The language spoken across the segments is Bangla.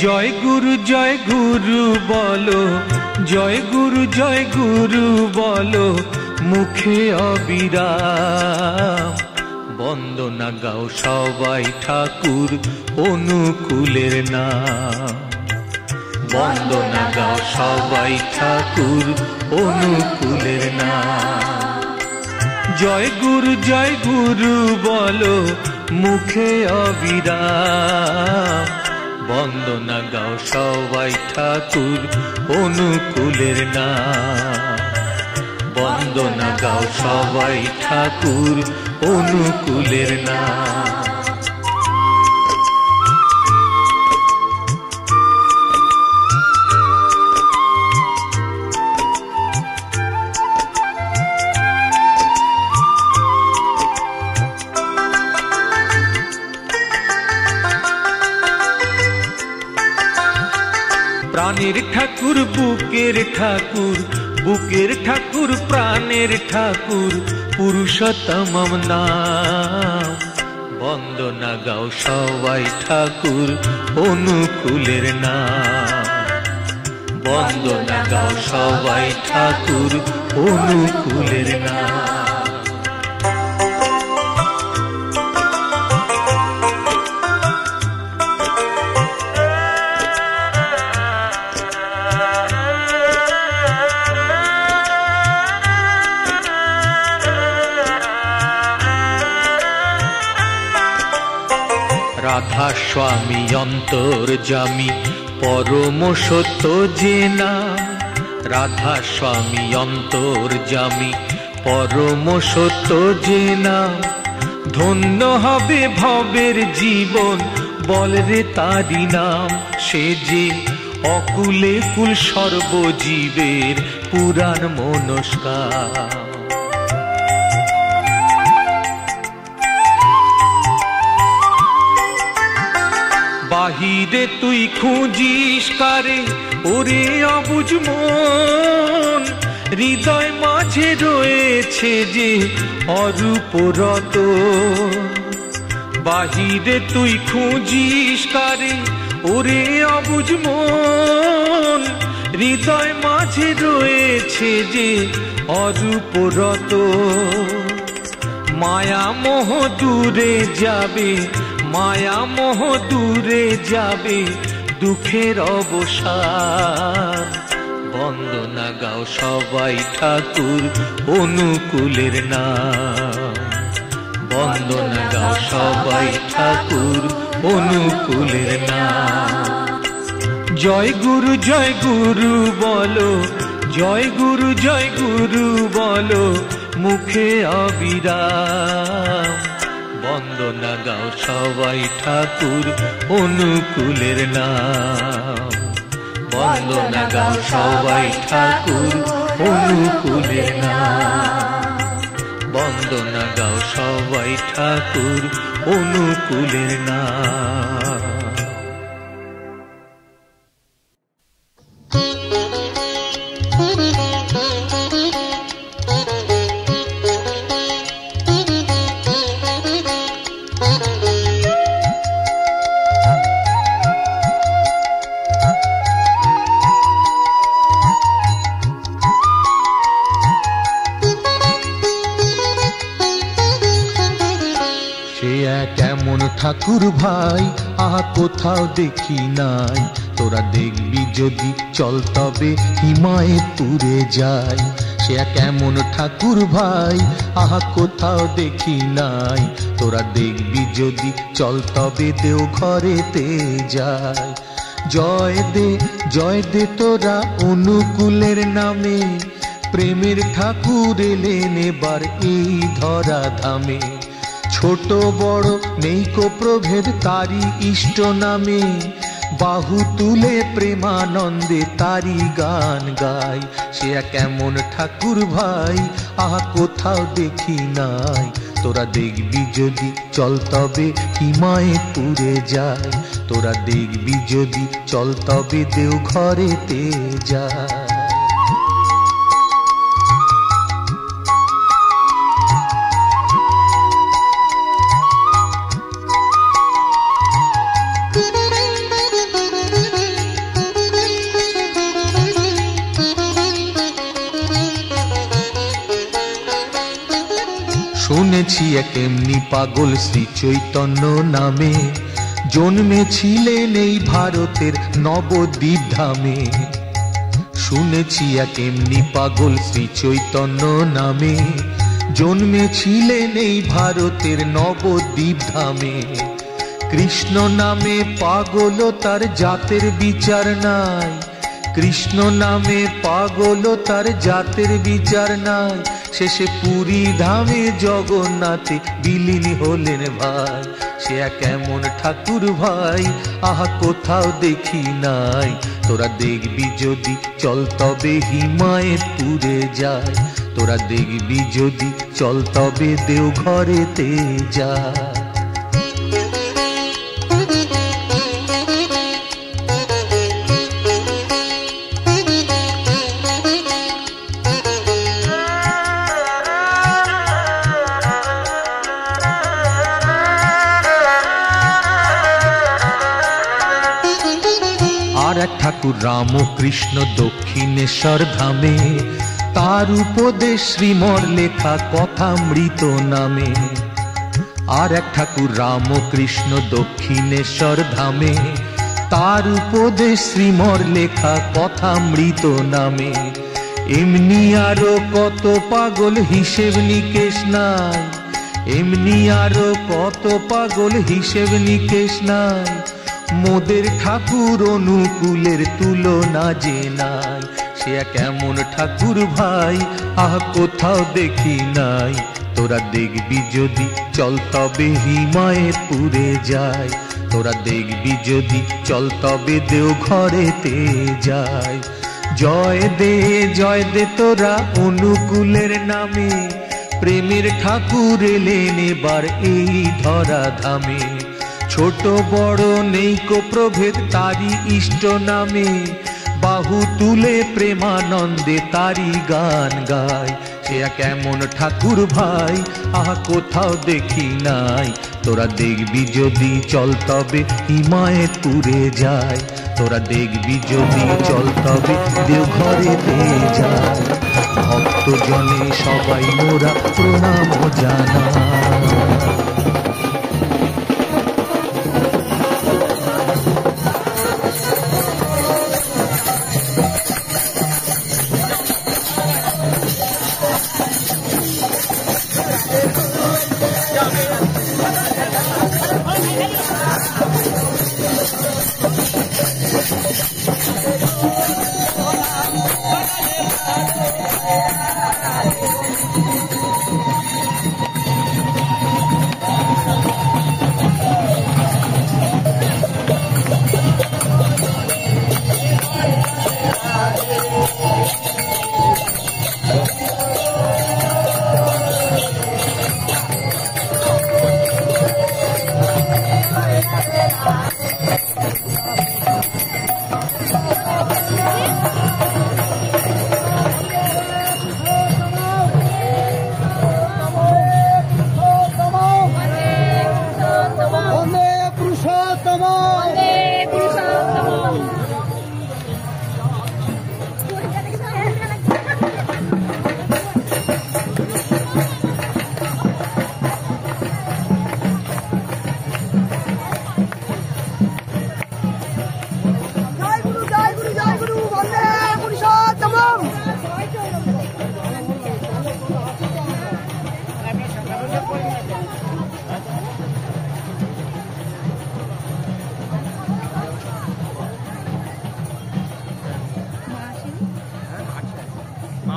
জয় গুরু বলো, জয় গুরু বলো, মুখে অবিরাম। বন্দনা গাও সবাই ঠাকুর অনুকূলের নাম। বন্দনা গাও সবাই ঠাকুর অনুকূলের নাম। জয় গুরু বলো, মুখে অবিরাম। বন্দনা গাও সবাই ঠাকুর অনুকূলের নাম। বন্দনা গাও সবাই ঠাকুর অনুকূলের নাম। প্রাণের ঠাকুর বুকের ঠাকুর, বুকের ঠাকুর প্রাণের ঠাকুর, পুরুষোত্তম নাম। বন্দনা গাও সবাই ঠাকুর অনুকূলের নাম। বন্দনা গাও সবাই ঠাকুর অনুকূলের নাম। রাধা স্বামী অন্তর্যামী পরম সত্য যে নাম। রাধা স্বামী অন্তর্যামী পরম সত্য যে নাম। ধন্য হবে ভবের জীবন বল রে তারি নাম। সে যে অকুলে কুল সর্বজীবের পুরাণ মনস্কার। বাহিরে তুই খুঁজিস কারে ওরে অবুঝ মন। হৃদয় মাঝে রয়েছে যে অরূপ রতন। বাহিরে তুই খুঁজিস কারে ওরে অবুঝ মন। হৃদয় মাঝে রয়েছে যে অরূপ রতন। মায়া মোহ দূরে যাবে, মায়া মোহ দূরে যাবে, দুঃখের অবসান। বন্দনা গাও সবাই ঠাকুর অনুকূলের নাম। বন্দনা গাও সবাই ঠাকুর অনুকূলের নাম। জয় গুরু বলো, জয় গুরু বলো, মুখে অবিরাম। বন্দনা গাও সবাই ঠাকুর অনুকূলের নাম। বন্দনা গাও সবাই ঠাকুর অনুকূলের নাম। বন্দনা গাও সবাই ঠাকুর অনুকূলের নাম। কেমন ঠাকুর ভাই আহা কোথাও দেখি নাই। তোরা দেখবি যদি চল তবে হিমায়তপুরে যাই। সে কেমন ঠাকুর ভাই আহা কোথাও দেখি নাই। তোরা দেখবি যদি চল তবে দেওঘরেতে যাই। জয় দে তোরা অনুকূলের নামে। প্রেমের ঠাকুর এলেন এবার এই ধরা ধামে। ছোট বড় নেই কো প্রভেদ তারি ইষ্ট নামে। বাহু তুলে প্রেমানন্দে তারি গান গাই। সে কেমন ঠাকুর ভাই আহা কোথাও দেখি নাই। তোরা দেখবি যদি চল তবে হিমায়তপুরে যাই। তোরা দেখবি যদি চল তবে দেওঘরেতে যাই। শুনেছি এক এমনি পাগল শ্রী চৈতন্য নামে, জন্মেছিলেন এই ভারতের নবদ্বীপ ধামে। শুনেছি এক এমনি পাগল শ্রী চৈতন্য নামে, জন্মেছিলেন এই ভারতের নবদ্বীপ ধামে। কৃষ্ণ নামে পাগল তার জাতের বিচার নাই, কৃষ্ণ নামে পাগল তার জাতের বিচার নাই। শেষে পুরী ধামে জগন্নাথে বিলীন হলেন ভাই। সে কেমন ঠাকুর ভাই, আহা কোথাও দেখি নাই। তোরা দেখবি যদি চল তবে হিমায়তপুরে যায়, তোরা দেখবি যদি চল তবে দেওঘরেতে যায়। আর এক ঠাকুর রামকৃষ্ণ দক্ষিণেশ্বর ধামে, তার উপদেশ শ্রীমর লেখা কথামৃত নামে। আর এক ঠাকুর রামকৃষ্ণ দক্ষিণেশ্বর ধামে, তার উপদেশ শ্রীমর লেখা কথামৃত নামে। এমনি আরো কত পাগল হিসেব নিকেশ নাই, এমনি আরো কত পাগল হিসেব নিকেশ নাই। মোদের ঠাকুর অনুকূলের তুলনা যে নাই। সে কেমন ঠাকুর ভাই, আহ কোথাও দেখি নাই। তোরা দেখবি যদি চল তবে হিমায়তপুরে যায়, তোরা দেখবি যদি চল তবে দেওঘরেতে যায়। জয় দে তোরা অনুকূলের নামে, প্রেমের ঠাকুর এলেন এবার এই ধরা ধামে। ছোট বড় নেই কো প্রভেদ তারি ইষ্ট নামে, বাহু তুলে প্রেমানন্দে তারি গান গায়। সে কেমন ঠাকুর ভাই, আহা কোথাও দেখি নাই। তোরা দেখবি যদি চল তবে হিমায়তপুরে যায়, তোরা দেখবি যদি চল তবে দেওঘরেতে যায়। ভক্ত জনে সবাই মোরা প্রণাম জানাই।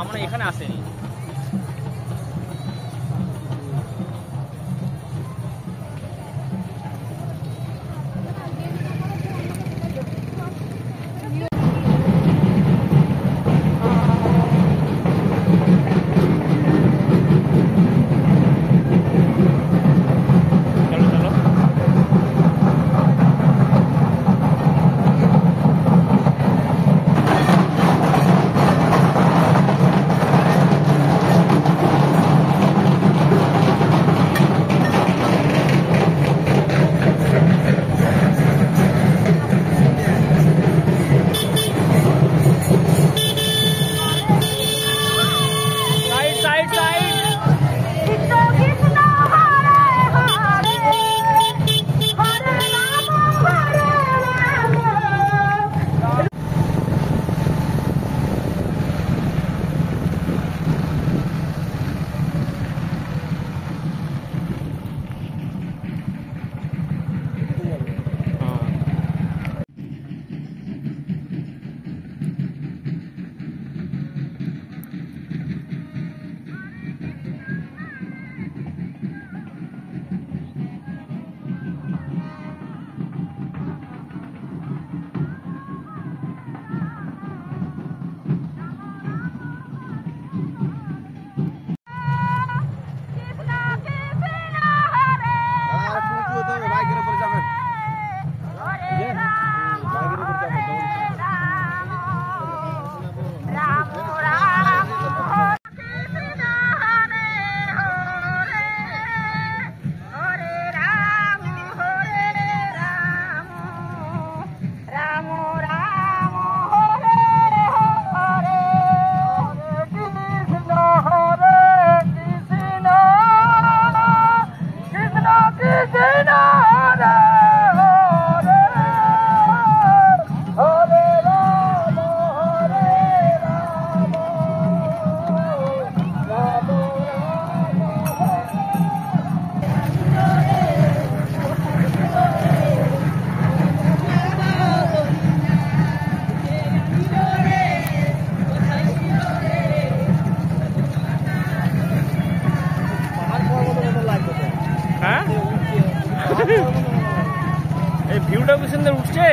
আমরা এখানে আসেনি। সুন্দর উঠছে।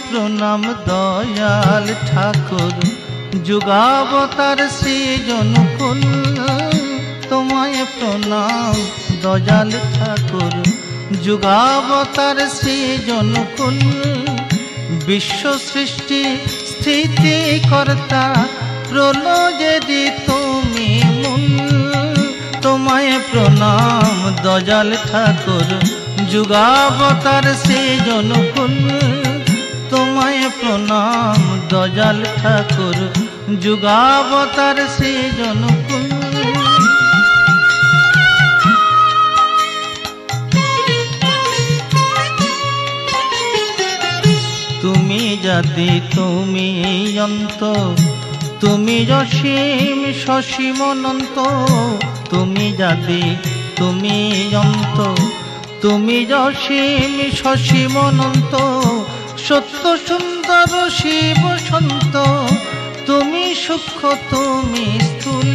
প্রণাম দয়াল ঠাকুর যুগাবতার সৃজনকুল। তোমায় প্রণাম দয়াল ঠাকুর যুগাবতার সৃজনকুল। বিশ্ব সৃষ্টি স্থিতি কর্তা প্রলয়েরই তুমি মূল। তোমায় প্রণাম দয়াল ঠাকুর যুগাবতার সৃজনকুল। তোমায় প্রণাম দয়াল ঠাকুর যুগাবতার সৃজনকুল। তুমি জাতি তুমি অন্ত, তুমি অসীম সসীম অনন্ত। তুমি জাতি তুমি অন্ত, তুমি অসীম সসীম অনন্ত। সত্য সুন্দর শিব সন্ত, তুমি সূক্ষ্ম তুমি স্থূল।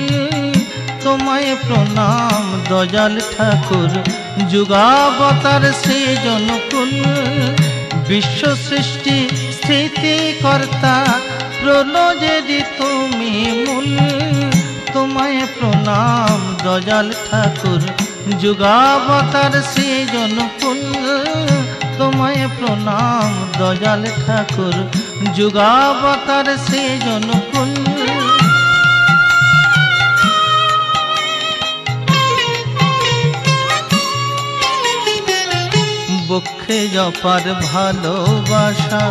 তোমায় প্রণাম দয়াল ঠাকুর যুগাবতার সৃজনকুল। বিশ্ব সৃষ্টি স্থিতি কর্তা প্রলয়েরই তুমি মূল। তোমায় প্রণাম দয়াল ঠাকুর যুগাবতার সৃজনকুল। তোমায় প্রণাম দয়াল ঠাকুর যুগাবতার সৃজনকুল। বক্ষে অপার ভালোবাসা,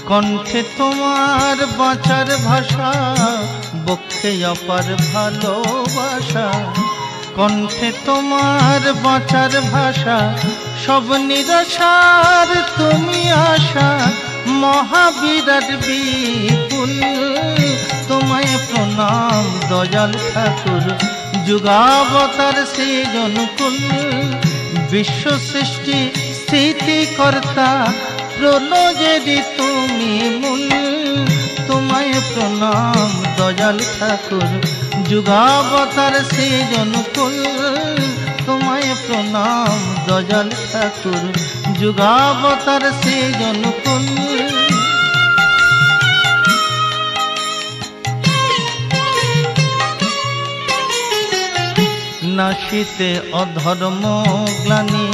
কণ্ঠে তোমার বাঁচার ভাষা। বক্ষে অপার ভালোবাসা, কণ্ঠে তোমার বাঁচার ভাষা। সব নিরাশার তুমি আশা, মহাবিরাট বিপুল। তোমায় প্রণাম দয়াল ঠাকুর যুগাবতার সৃজনকুল। বিশ্ব সৃষ্টি স্থিতি কর্তা প্রলয়েরই তুমি মূল। তোমায় প্রণাম দয়াল ঠাকুর যুগাবতার সৃজনকুল। তোমায় প্রণাম দয়াল ঠাকুর যুগাবতার সৃজনকুল। নাশিতে অধর্ম গ্লানি,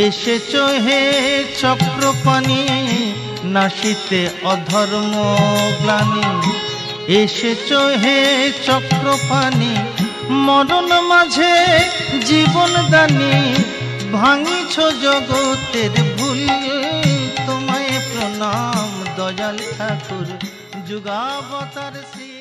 এসেছ হে চক্রপাণি। নাশিতে অধর্ম গ্লানি, এসেছ হে চক্রপাণি। মরণ মাঝে জীবন দানি, ভাঙিছ জগতের ভুল। তোমায় প্রণাম দয়াল ঠাকুর যুগাবতার শ্রী।